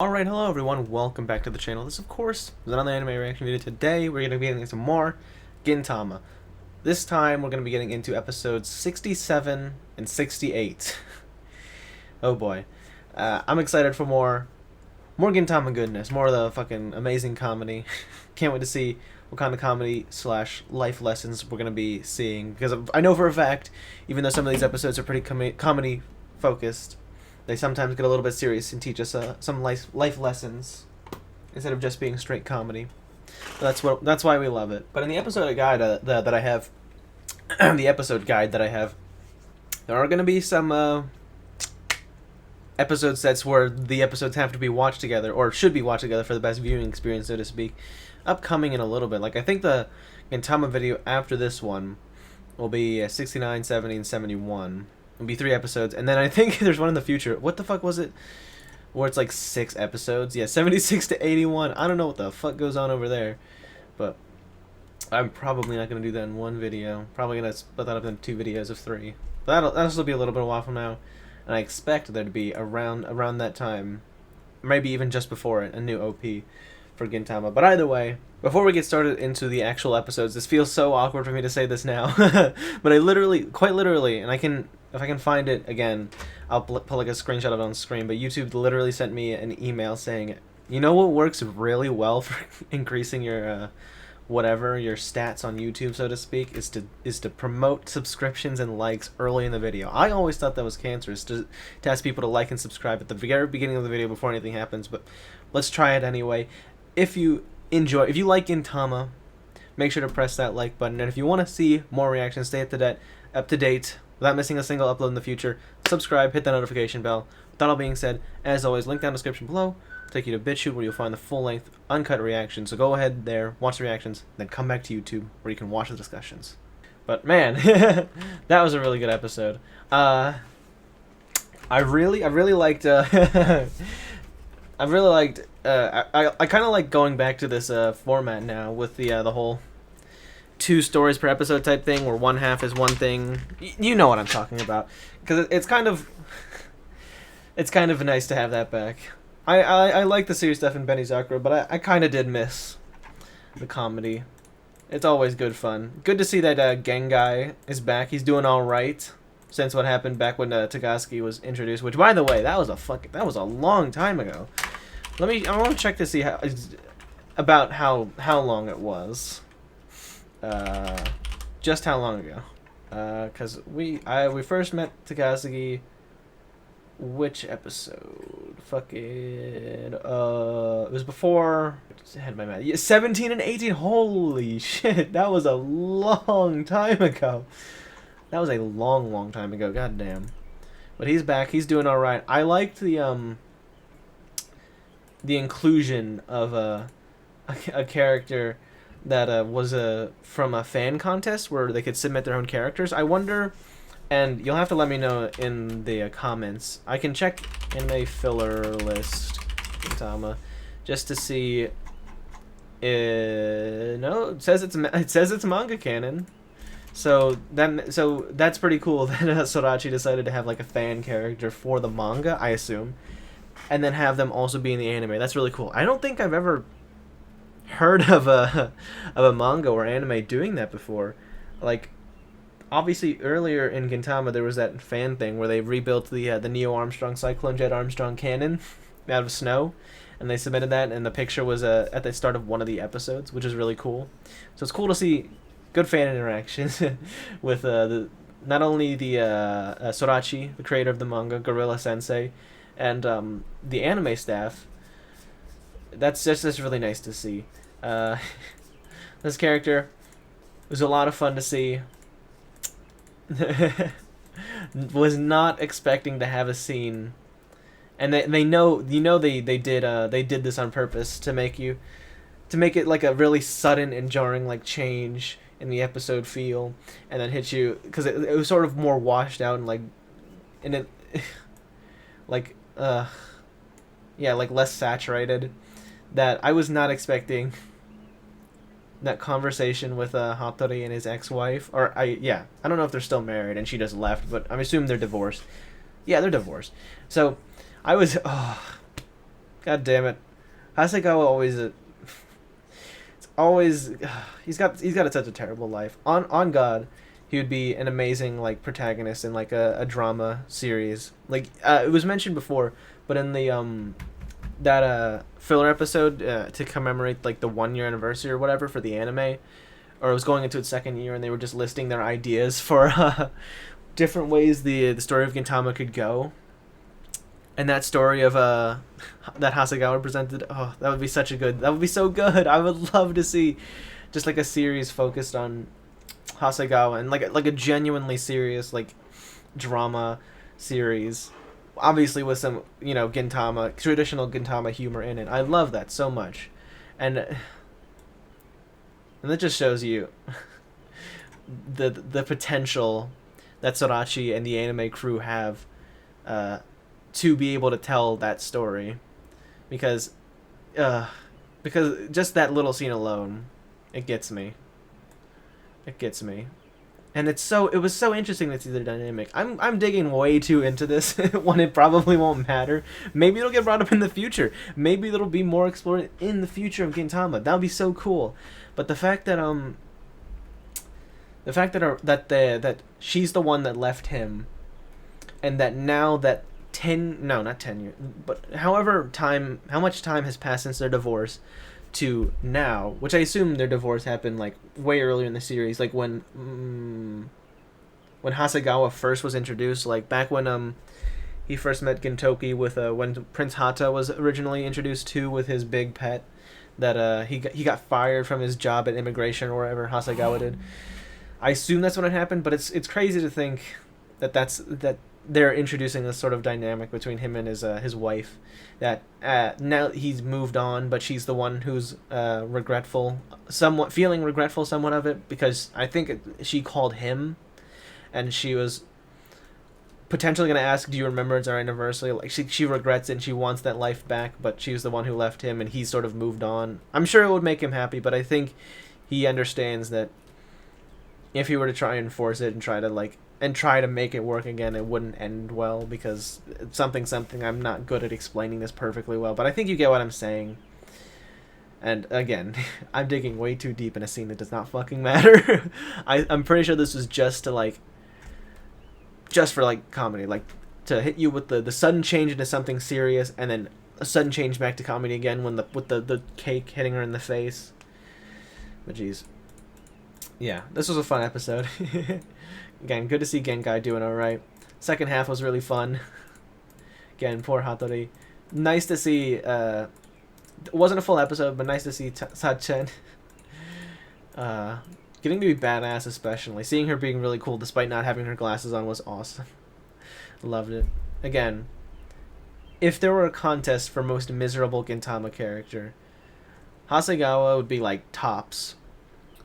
Alright, hello everyone, welcome back to the channel. This, of course, is another anime reaction video. Today, we're going to be getting into more Gintama. This time, we're going to be getting into episodes 67 and 68. Oh boy. I'm excited for more Gintama goodness, more of the fucking amazing comedy. Can't wait to see what kind of comedy slash life lessons we're going to be seeing. Because I know for a fact, even though some of these episodes are pretty comedy focused, they sometimes get a little bit serious and teach us some life lessons instead of just being straight comedy. That's why we love it. But in the episode guide that I have, the episode guide that I have, there are going to be some episode sets where the episodes have to be watched together, or should be watched together for the best viewing experience, so to speak. Upcoming in a little bit. Like, I think the Gintama video after this one will be 69, 70, and 71. It'll be 3 episodes, and then I think there's one in the future. What the fuck was it? Where it's like 6 episodes? Yeah, 76 to 81. I don't know what the fuck goes on over there, but I'm probably not gonna do that in one video. Probably gonna split that up into 2 videos of 3. But that'll still be a little bit of a while from now, and I expect there to be around that time, maybe even just before it, a new OP for Gintama. But either way, before we get started into the actual episodes, this feels so awkward for me to say this now, but I literally, quite literally, and if I can find it again, I'll put like a screenshot of it on screen, but YouTube literally sent me an email saying, you know what works really well for increasing your your stats on YouTube, so to speak, is to promote subscriptions and likes early in the video. I always thought that was cancerous to ask people to like and subscribe at the very beginning of the video before anything happens, but let's try it anyway. If you like Gintama, make sure to press that like button, and if you want to see more reactions, stay up to date without missing a single upload in the future, subscribe, hit that notification bell. With that all being said, as always, link down in the description below will take you to BitChute, where you'll find the full-length, uncut reactions. So go ahead there, watch the reactions, then come back to YouTube, where you can watch the discussions. But man, that was a really good episode. I really liked. I kind of like going back to this format now with the whole 2 stories per episode type thing, where one half is one thing. You know what I'm talking about, because it's kind of nice to have that back. I like the serious stuff in Benny Zakura, but I kind of did miss the comedy. It's always good fun. Good to see that Gengai is back. He's doing all right since what happened back when Tagasuki was introduced. Which, by the way, that was a long time ago. I want to check to see about how long it was. Just how long ago? Cause we first met Tagasuki. Which episode? Fucking it was before. I had my math. Yeah, 17 and 18. Holy shit! That was a long time ago. That was a long time ago. God damn. But he's back. He's doing all right. I liked the inclusion of a character that was from a fan contest where they could submit their own characters. I wonder, and you'll have to let me know in the comments. I can check in a filler list, Gintama, just to see. No, it says it's manga canon. So that's pretty cool that Sorachi decided to have like a fan character for the manga, I assume, and then have them also be in the anime. That's really cool. I don't think I've ever heard of a manga or anime doing that before. Like, obviously earlier in Gintama there was that fan thing where they rebuilt the Neo Armstrong Cyclone Jet Armstrong cannon out of snow, and they submitted that, and the picture was at the start of one of the episodes, which is really cool. So it's cool to see good fan interactions with not only the Sorachi, the creator of the manga, Gorilla Sensei, and the anime staff. That's just really nice to see. This character was a lot of fun to see. Was not expecting to have a scene, and they know, they did this on purpose to make it like a really sudden and jarring like change in the episode feel, and then hit you because it was sort of more washed out and like, and it like yeah, like less saturated. That I was not expecting that conversation with Hattori and his ex-wife, or I don't know if they're still married and she just left, but I'm assuming they're divorced. Yeah, they're divorced. So I was God damn it. Hasegawa always it's always he's got such a terrible life. On God, he would be an amazing like protagonist in like a drama series. Like it was mentioned before, but in the that filler episode to commemorate like the 1 year anniversary or whatever for the anime, or it was going into its second year, and they were just listing their ideas for different ways the story of Gintama could go. And that story of that Hasegawa presented, oh, that would be that would be so good. I would love to see just like a series focused on Hasegawa and like a genuinely serious like drama series, obviously with some Gintama traditional Gintama humor in it. I love that so much, and that just shows you the potential that Sorachi and the anime crew have to be able to tell that story, because just that little scene alone, it gets me. And it was so interesting to see the dynamic. I'm digging way too into this when it probably won't matter. Maybe it'll get brought up in the future. Maybe it'll be more explored in the future of Gintama. That would be so cool. But the fact that that she's the one that left him, and that now that not 10 years, but how much time has passed since their divorce to now, which I assume their divorce happened like way earlier in the series, like when Hasegawa first was introduced, like back when he first met Gintoki with when Prince Hata was originally introduced to with his big pet, that he got fired from his job at immigration or wherever Hasegawa did. I assume that's when it happened, but it's crazy to think that they're introducing this sort of dynamic between him and his wife, that now he's moved on, but she's the one who's feeling regretful somewhat of it, because I think she called him, and she was potentially going to ask, do you remember it's our anniversary? Like she regrets it and she wants that life back, but she was the one who left him, and he's sort of moved on. I'm sure it would make him happy, but I think he understands that if he were to try and force it and try to make it work again, it wouldn't end well, because something I'm not good at explaining this perfectly well, but I think you get what I'm saying. And again, I'm digging way too deep in a scene that does not fucking matter. I'm pretty sure this was just for comedy, like to hit you with the sudden change into something serious, and then a sudden change back to comedy again with the cake hitting her in the face. But jeez. Yeah, this was a fun episode. Again, good to see Genkai doing alright. Second half was really fun. Again, poor Hattori. Nice to see, it wasn't a full episode, but nice to see Sachen getting to be badass, especially. Seeing her being really cool despite not having her glasses on was awesome. Loved it. Again, if there were a contest for most miserable Gintama character, Hasegawa would be like tops.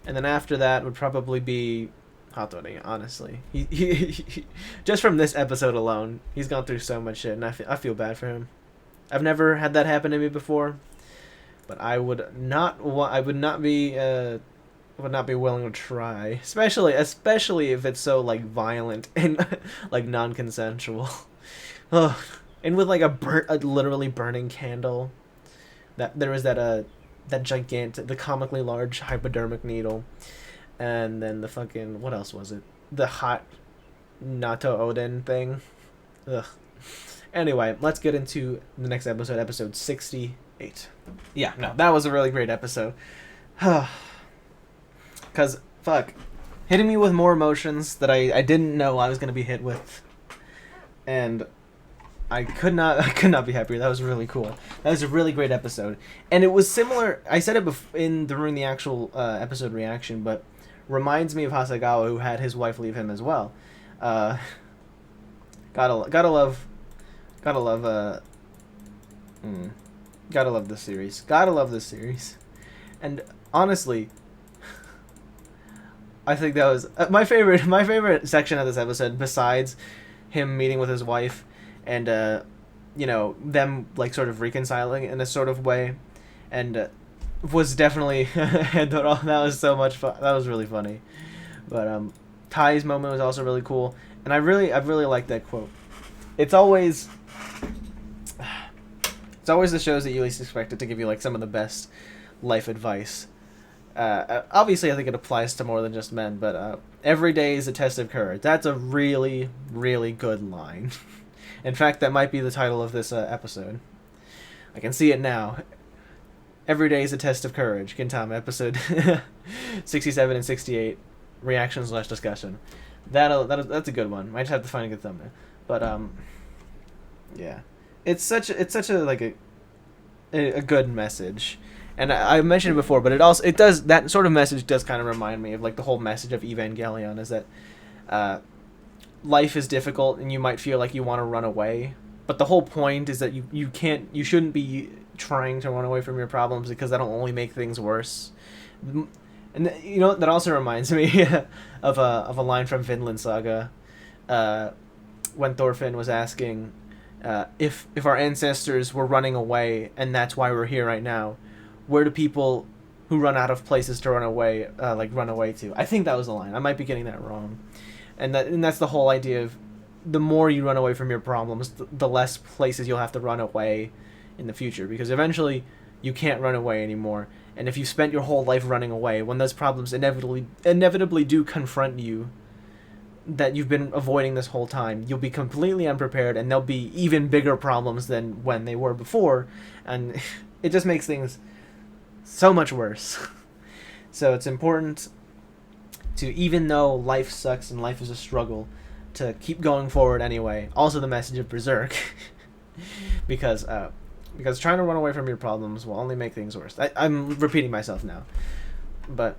And then after that would probably be Hattori, honestly. He just from this episode alone, he's gone through so much shit, and I feel bad for him. I've never had that happen to me before, but I would not be willing to try, especially if it's so like violent and like non-consensual. Ugh. And with like a literally burning candle. That there was that gigantic, the comically large hypodermic needle, and then the fucking, what else was it? The hot Nato Oden thing. Ugh. Anyway, let's get into the next episode 68. Yeah, no, that was a really great episode. Cause fuck, hitting me with more emotions that I didn't know I was gonna be hit with, and I could not be happier. That was really cool. That was a really great episode, and it was similar. I said it during the actual episode reaction, but reminds me of Hasegawa, who had his wife leave him as well. Gotta love this series. Gotta love this series, and honestly, I think that was my favorite section of this episode, besides him meeting with his wife and them like sort of reconciling in a sort of way, and was definitely Hedoro. That was so much fun. That was really funny. But Tai's moment was also really cool, and I really like that quote. It's always It's always the shows that you least expect it to give you like some of the best life advice. Obviously, I think it applies to more than just men, but every day is a test of courage. That's a really, really good line. In fact, that might be the title of this episode. I can see it now. Every day is a test of courage. Gintama, episode 67 and 68. Reaction/discussion. That's a good one. Might just have to find a good thumbnail. But yeah, it's such a like a good message. And I mentioned it before, but it does, that sort of message does kind of remind me of like the whole message of Evangelion, is that life is difficult and you might feel like you want to run away, but the whole point is that you shouldn't be trying to run away from your problems, because that'll only make things worse. And you know, that also reminds me of a line from Vinland Saga, when Thorfinn was asking if our ancestors were running away and that's why we're here right now, where do people who run out of places to run away run away to? I think that was the line. I might be getting that wrong. And that's the whole idea of, the more you run away from your problems, the less places you'll have to run away in the future, because eventually you can't run away anymore. And if you spent your whole life running away, when those problems inevitably do confront you, that you've been avoiding this whole time, you'll be completely unprepared, and there'll be even bigger problems than when they were before, and it just makes things so much worse. So it's important to, even though life sucks and life is a struggle, to keep going forward anyway. Also the message of Berserk. because trying to run away from your problems will only make things worse. I'm repeating myself now. But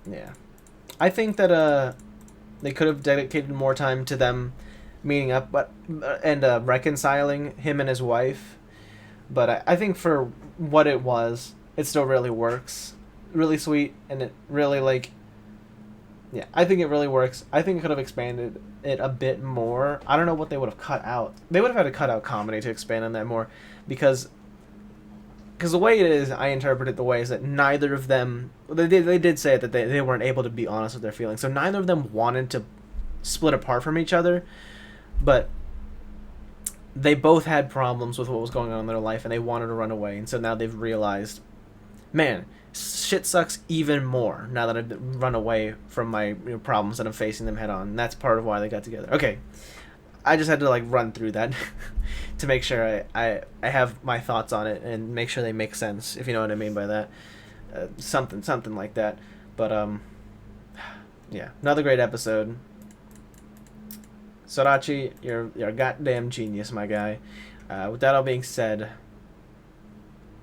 yeah, I think that they could have dedicated more time to them meeting up and reconciling, him and his wife. But I think for what it was, it still really works. Really sweet, and it really, like, yeah, I think it really works. I think it could have expanded it a bit more. I don't know what they would have cut out. They would have had to cut out comedy to expand on that more, because the way it is, I interpret it the way is that neither of them, they did say that they weren't able to be honest with their feelings, so neither of them wanted to split apart from each other, but they both had problems with what was going on in their life, and they wanted to run away, and so now they've realized, man, shit sucks even more now that I've run away from my problems and I'm facing them head on. And that's part of why they got together. Okay, I just had to like run through that to make sure I have my thoughts on it and make sure they make sense, if you know what I mean by that. Something like that. But yeah, another great episode. Sorachi, you're a goddamn genius, my guy. With that all being said,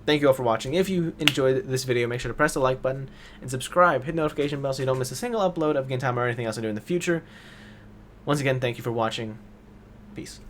thank you all for watching. If you enjoyed this video, make sure to press the like button and subscribe. Hit the notification bell so you don't miss a single upload of Gintama or anything else I do in the future. Once again, thank you for watching. Peace.